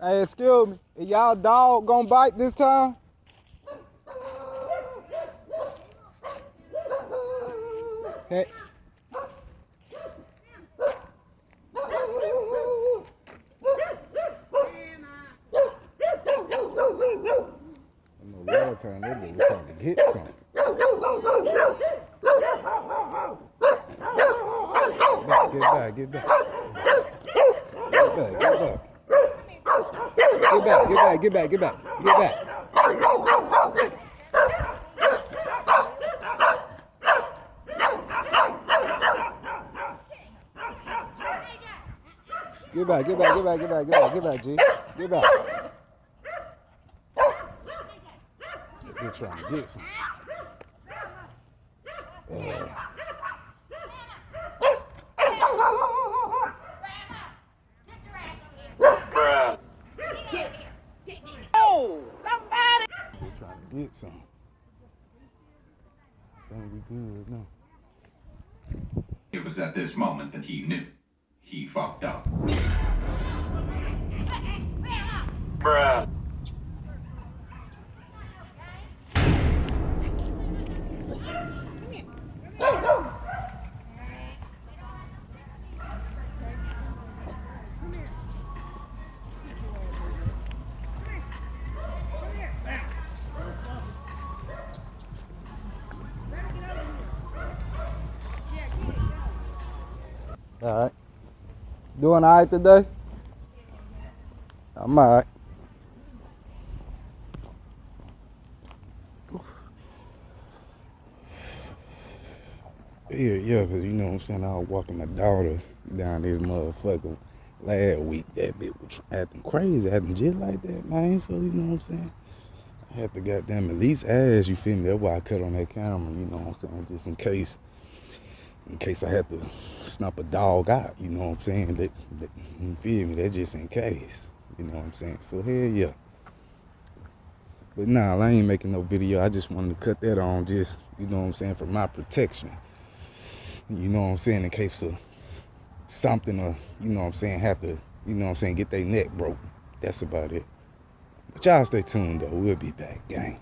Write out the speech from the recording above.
Hey, excuse me. Is y'all dog gonna bite this time? Hey. I know last time they was trying to get something. Get back. Get back. Get back, G. Get back. They're trying to get something. They're trying to get something. Think we good now. It was at this moment that he knew he fucked up. Bruh. All right. Doing all right today? I'm all right. Yeah, because you know what I'm saying? I was walking my daughter down this motherfucker last week. That bitch was acting crazy, acting just like that, man. So, you know what I'm saying? I had to goddamn at least ask, you feel me? That's why I cut on that camera, you know what I'm saying? Just in case I had to snuff a dog out, you know what I'm saying? That you feel me? That's just in case, you know what I'm saying? So, hell yeah. But nah, I ain't making no video. I just wanted to cut that on just, you know what I'm saying, for my protection. You know what I'm saying, in case of something or, you know what I'm saying, have to, you know what I'm saying, get their neck broke. That's about it. But y'all stay tuned though, we'll be back, gang.